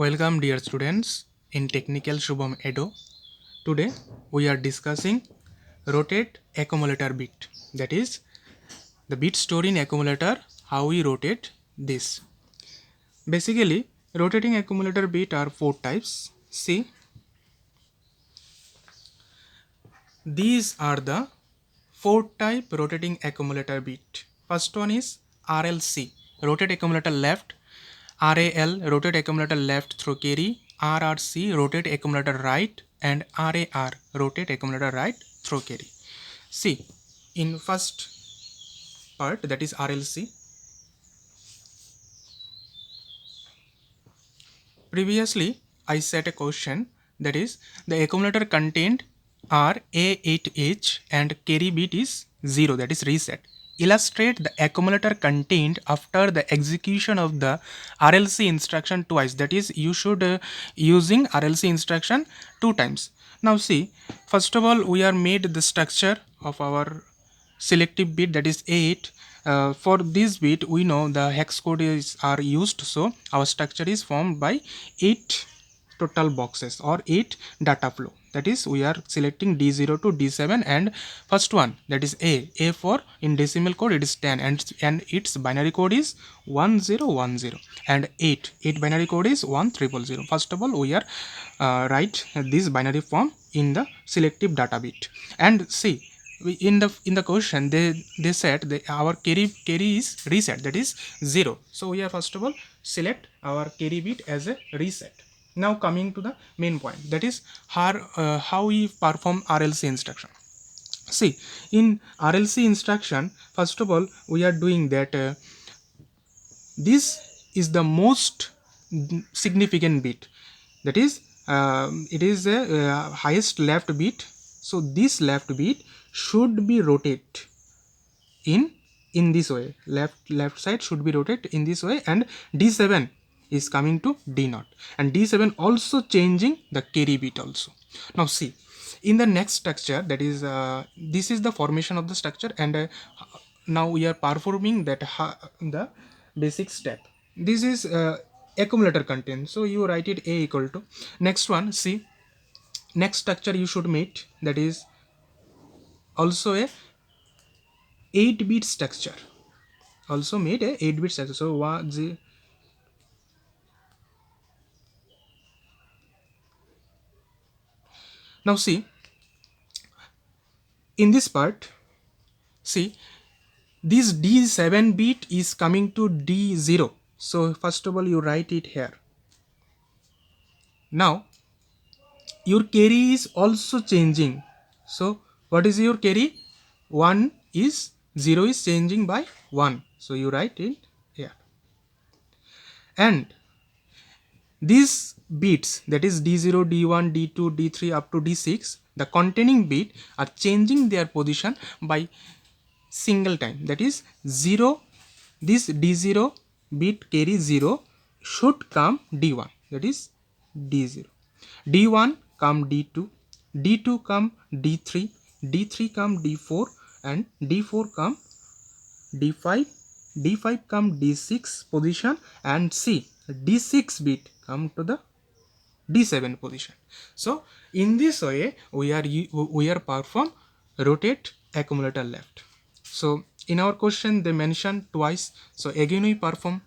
Welcome dear students in Technical Shubham Edo. Today we are discussing rotate accumulator bit. That is the bit stored in accumulator, how we rotate this. Basically rotating accumulator bit are four types. See, these are the four type rotating accumulator bit. First one is RLC, rotate accumulator left, RAL, rotate accumulator left through carry, RRC, rotate accumulator right, and RAR, rotate accumulator right through carry. See, in first part, that is RLC, previously I set a question, that is the accumulator contained are A8H and carry bit is 0, that is reset. Illustrate the accumulator contained after the execution of the RLC instruction twice, that is you should using RLC instruction two times. Now see, first of all we are made the structure of our selective bit, that is 8. For this bit we know the hex code are used, so our structure is formed by 8 total boxes or 8 data flow, that is we are selecting D0 to D7, and first one, that is A for in decimal code it is 10, and its binary code is 1010, and 8 binary code is 1300. First of all we are write this binary form in the selective data bit, and see, in the question they said our carry is reset, that is 0, so we are first of all select our carry bit as a reset. Now coming to the main point, that is how we perform RLC instruction. See, in RLC instruction, first of all we are doing that this is the most significant bit, that is it is a highest left bit, so this left bit should be rotate in this way, left side should be rotated in this way, and D7 is coming to D0, and D7 also changing the carry bit also. Now see, in the next structure, that is this is the formation of the structure, and now we are performing that the basic step. This is accumulator content, so you write it A equal to, next one, see, next structure you should meet, that is also a 8-bit structure, also made a 8-bit structure, so now see, in this part, see, this D7 bit is coming to D0, so first of all you write it here. Now your carry is also changing, so what is your carry? 1 is 0 is changing by 1, so you write it here, and these bits, that is D0, D1, D2, D3 up to D6, the containing bit are changing their position by single time, that is 0, this D0 bit carry 0 should come D1, that is D0, D1 come D2, D2 come D3, D3 come D4, and D4 come D5, D5 come D6 position, and see, D6 bit come to the D7 position. So in this way we are perform rotate accumulator left. So in our question they mentioned twice, so again we perform.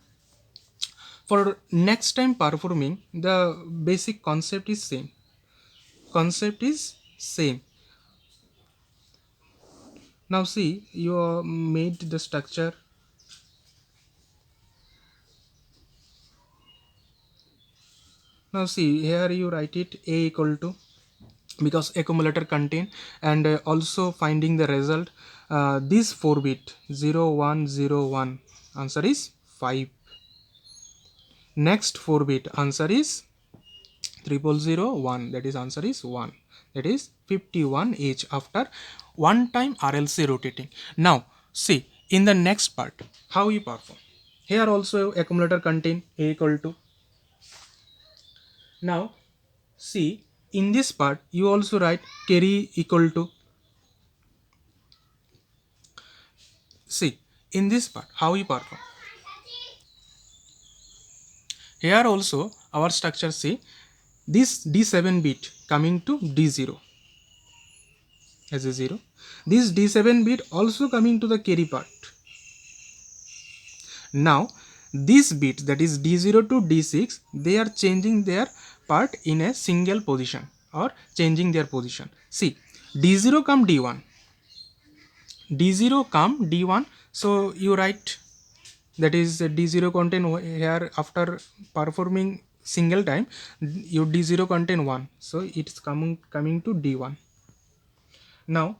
For next time performing, the basic concept is same, now see, you made the structure. Now see, here you write it A equal to, because accumulator contain, and also finding the result, this 4 bit 0 1 0 1, answer is 5. Next 4 bit answer is 0001, that is answer is 1, that is 51H after one time RLC rotating. Now see, in the next part how we perform, here also accumulator contain A equal to. Now see, in this part you also write carry equal to. See, in this part how we perform, here also our structure, see this D7 bit coming to D0 as a 0, this D7 bit also coming to the carry part. Now this bit, that is D0 to D6, they are changing their part in a single position or changing their position. See, D0 come D1, D0 come D1, so you write that is D0 contain here after performing single time, your D0 contain 1, so it's coming to D1. Now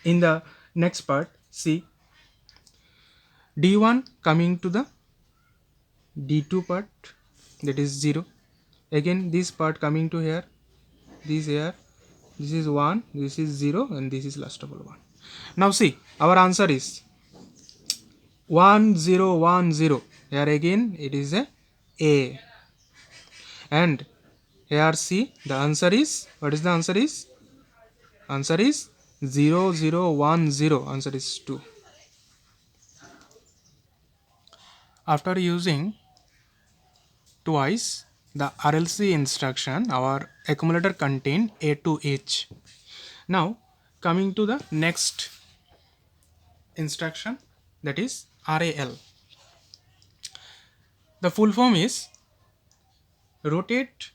in the next part, see D1 coming to the D2 part, that is 0, again this part coming to here, this is 1, this is 0, and this is last of all 1. Now see, our answer is 1 0 1 0. Here again it is a, and here see the answer is, what is the answer is? Answer is 0 0 1 0. Answer is 2. After using twice the RLC instruction, our accumulator contain A to H. Now coming to the next instruction, that is RAL. The full form is rotate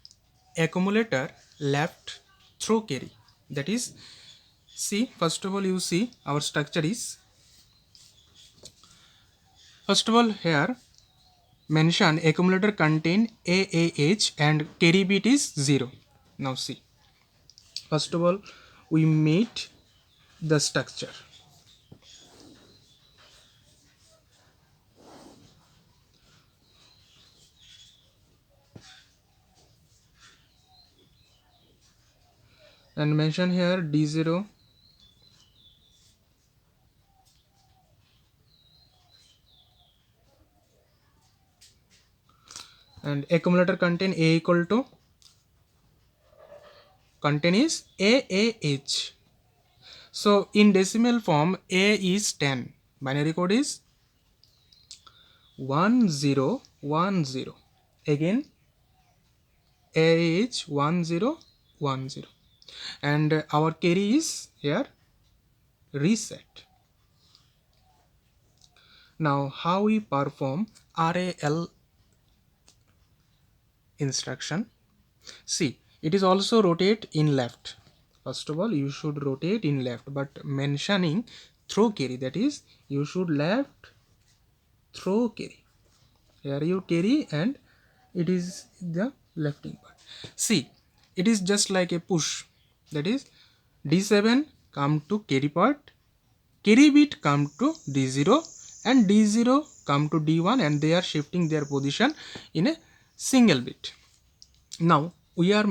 accumulator left through carry. That is, see, first of all you see our structure is, first of all here mention accumulator contain AAH and carry bit is 0. Now see, first of all we made the structure. And mention here D0 and accumulator contain A equal to, contain is AAH. So in decimal form A is 10, binary code is 1010. Again AH 1010, and our carry is here reset. Now how we perform RAL instruction? See, it is also rotate in left. First of all you should rotate in left, but mentioning throw carry, that is you should left throw carry. Here you carry and it is the lefting part. See, it is just like a push, that is D7 come to carry part, carry bit come to D0, and D0 come to D1, and they are shifting their position in a single bit. Now we are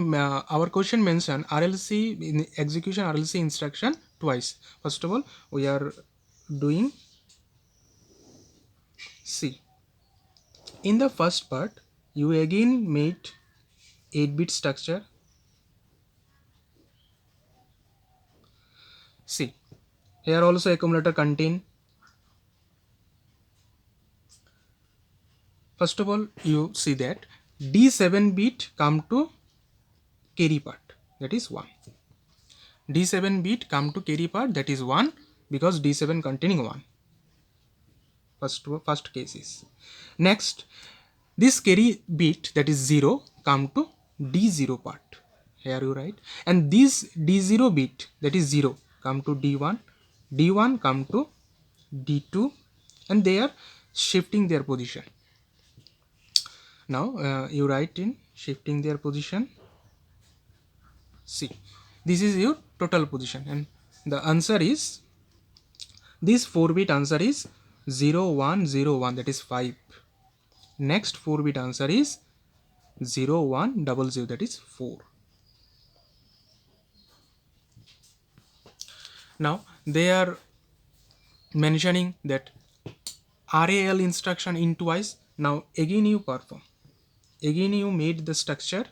our question mentioned RLC in execution, RLC instruction twice. First of all we are doing, see, in the first part you again made 8-bit structure. See, here also accumulator contain. First of all you see that D7 bit come to carry part, that is 1. D7 bit come to carry part, that is 1, because D7 containing 1. First case is. Next, this carry bit, that is 0, come to D0 part. Here you write, and this D0 bit, that is 0, come to D1, D1 come to D2, and they are shifting their position. Now you write in shifting their position. See, this is your total position, and the answer is, this 4-bit answer is 0101, that is 5. Next 4-bit answer is 0100, that is 4. Now they are mentioning that RAL instruction in twice. Now again you perform, again you made the structure.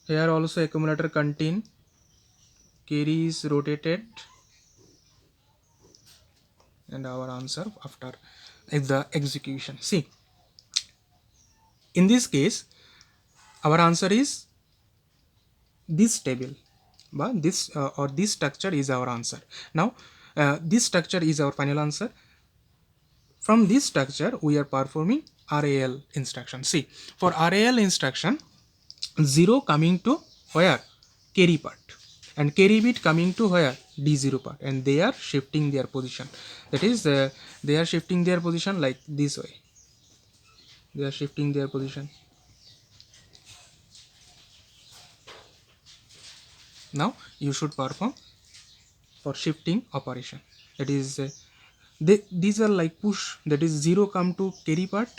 Here also accumulator contain, carry is rotated, and our answer after is the execution. See, in this case our answer is this table, but this or this structure is our answer. Now this structure is our final answer. From this structure we are performing RAL instruction. See, for RAL instruction, 0 coming to where? Carry part, and carry bit coming to where? D0 part, and they are shifting their position. That is they are shifting their position like this way. They are shifting their position. Now you should perform for shifting operation. That is these are like push. That is 0 come to carry part,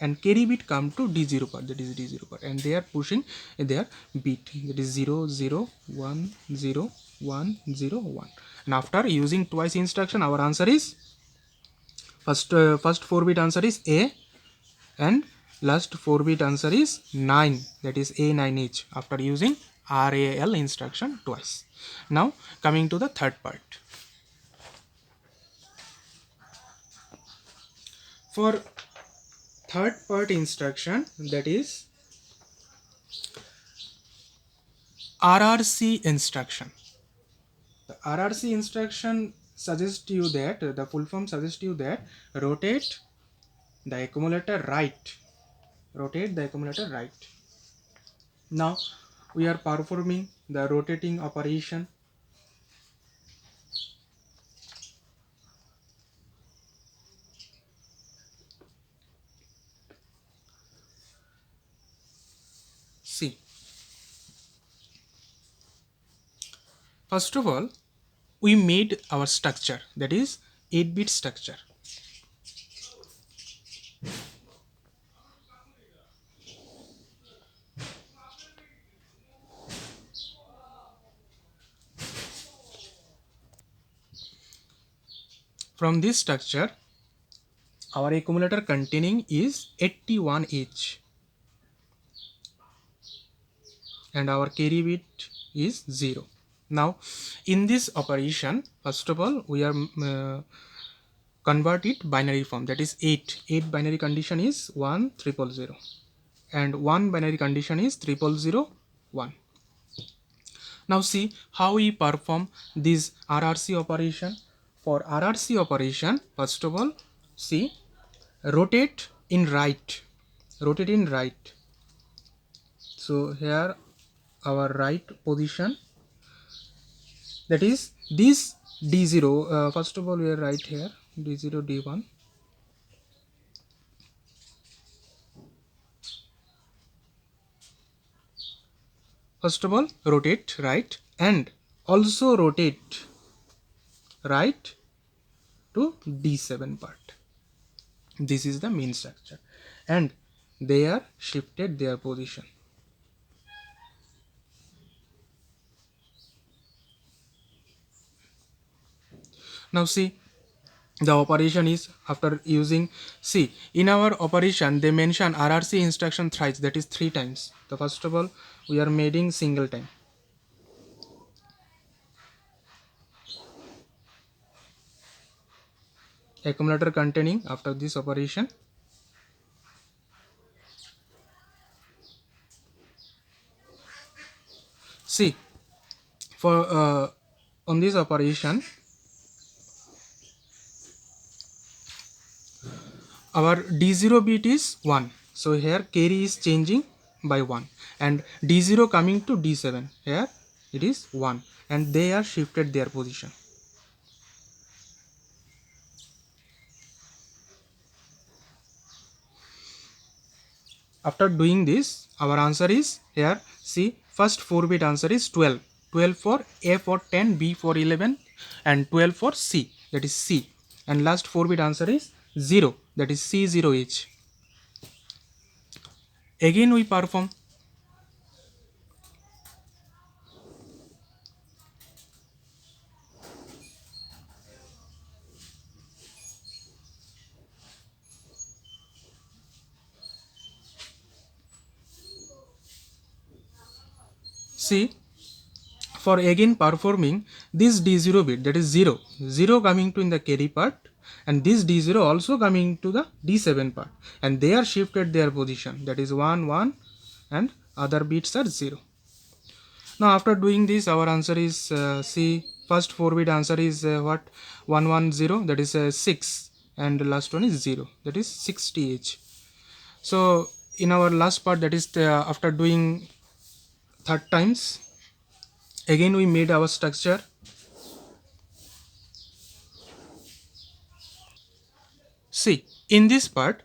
and carry bit come to D0 part, that is D0 part, and they are pushing their bit, that is 0 0 1 0 1 0 1. And after using twice instruction, our answer is first 4 bit answer is A, and last 4 bit answer is 9, that is A9H, after using RAL instruction twice. Now coming to the third part. For third part instruction, that is RRC instruction. The RRC instruction suggests you that the full form suggests you that rotate the accumulator right. Rotate the accumulator right. Now we are performing the rotating operation. See, first of all, we made our structure, that is 8-bit structure. From this structure, our accumulator containing is 81H, and our carry bit is 0. Now in this operation, first of all, we are convert it binary form, that is 8 binary condition is 1 0 0 0, and 1 binary condition is 0 0 0 1. Now see how we perform this RRC operation. For RRC operation, first of all, see, rotate in right, rotate in right. So here our right position, that is this D0, first of all we are right here, D0 D1. First of all rotate right, and also rotate right to D7 part. This is the main structure, and they are shifted their position. Now see, the operation is after using, see, in our operation they mention RRC instruction thrice, that is 3 times. So first of all we are making single time. Accumulator containing after this operation. See, for on this operation, our D0 bit is 1, so here carry is changing by 1, and D0 coming to D7, here it is 1, and they are shifted their position. After doing this, our answer is here, see, first 4 bit answer is 12, 12 for A for 10, B for 11, and 12 for C, that is C, and last 4 bit answer is 0, that is C0H. Again we perform. see, for again performing this D0 bit, that is 0, 0 coming to in the carry part, and this D0 also coming to the D7 part, and they are shifted their position, that is 1 1, and other bits are 0. Now after doing this, our answer is C. First 4 bit answer is what? 110, that is 6, and the last one is 0, that is 60H. So in our last part, that is after doing third times, again we made our structure. See, in this part,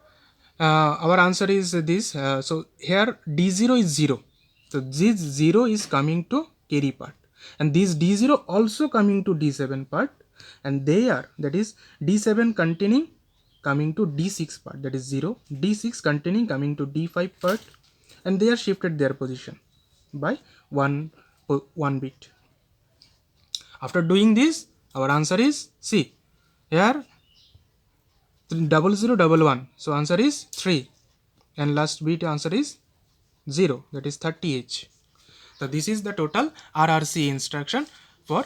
our answer is this. So here D0 is 0. So this 0 is coming to carry part, and this D0 also coming to D7 part, and they are, that is D7 containing coming to D6 part, that is 0, D6 containing coming to D5 part, and they are shifted their position by one bit. After doing this, our answer is C. Here 0011, so answer is 3, and last bit answer is 0, that is 30H. So this is the total RRC instruction for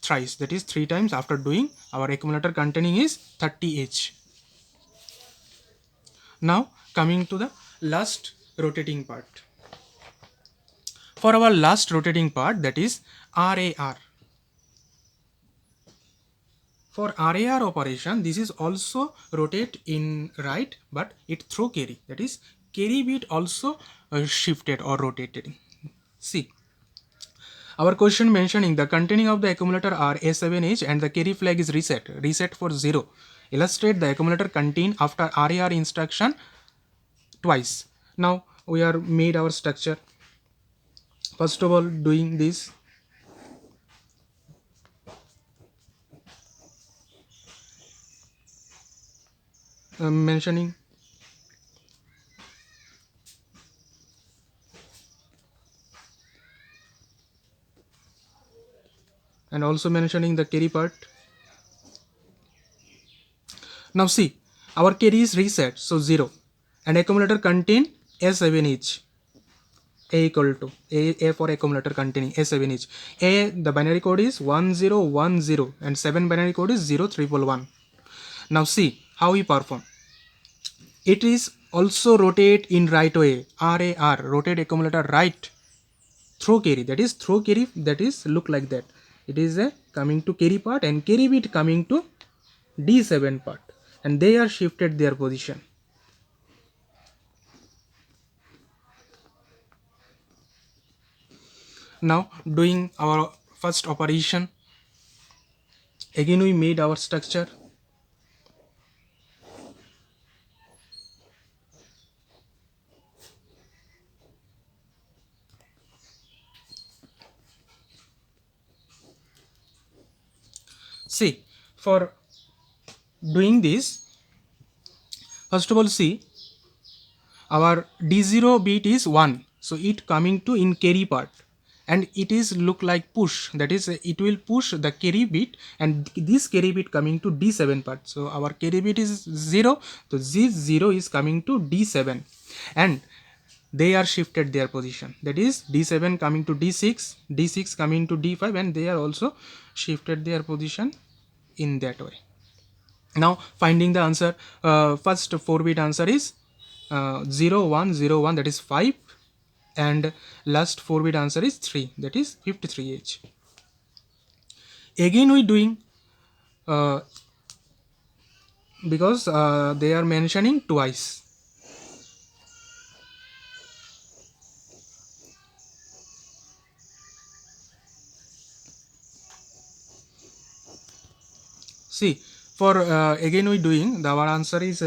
thrice, that is 3 times. After doing, our accumulator containing is 30H. Now coming to the last rotating part. For our last rotating part, that is RAR. For RAR operation, this is also rotate in right, but it throw carry, that is carry bit also shifted or rotated. See, our question mentioning the containing of the accumulator are A7H and the carry flag is reset for 0. Illustrate the accumulator contain after RAR instruction twice. Now we are made our structure. First of all, doing this, mentioning and also mentioning the carry part. Now see, our carry is reset, so 0, and accumulator contain A7H. A equal to A for accumulator containing A7H. A, the binary code is 1010, and 7 binary code is 0111. Now see how we perform. It is also rotate in right way. RAR, rotate accumulator right throw carry, that is throw carry, that is look like that. It is a coming to carry part and carry bit coming to D7 part, and they are shifted their position. Now doing our first operation, again we made our structure. See, for doing this, first of all, see, our D0 bit is 1, so it coming to in carry part, and it is look like push, that is it will push the carry bit, and this carry bit coming to D7 part. So our carry bit is 0, so this 0 is coming to D7, and they are shifted their position, that is D7 coming to D6, D6 coming to D5, and they are also shifted their position in that way. Now finding the answer, first 4 bit answer is 0101, that is 5, and last 4 bit answer is 3, that is 53H. Again we doing because they are mentioning twice. See, for again we doing, our answer is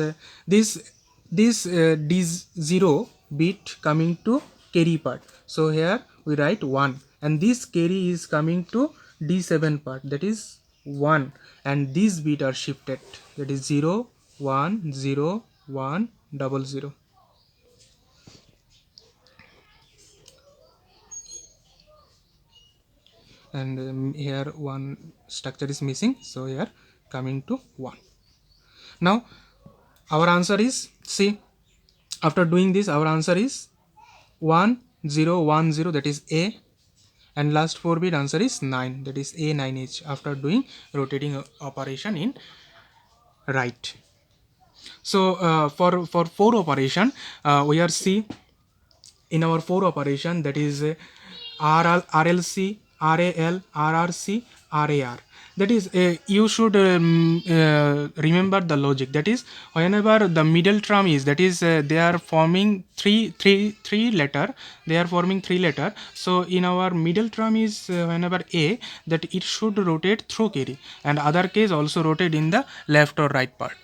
this D0 bit coming to carry part. So here we write 1, and this carry is coming to D7 part, that is 1, and these bit are shifted, that is 0 1 0 1 00. And here one structure is missing, so here coming to 1. Now our answer is, see, after doing this, our answer is 1 0 1 0, that is A, and last 4 bit answer is 9, that is A9H, after doing rotating operation in right. So for 4 operation, we are see in our 4 operation, that is RLC, RAL, RRC, RAR. That is you should remember the logic. That is, whenever the middle term is, that is they are forming three letter, they are forming 3 letter. So in our middle term is whenever A, that it should rotate through carry, and other case also rotate in the left or right part.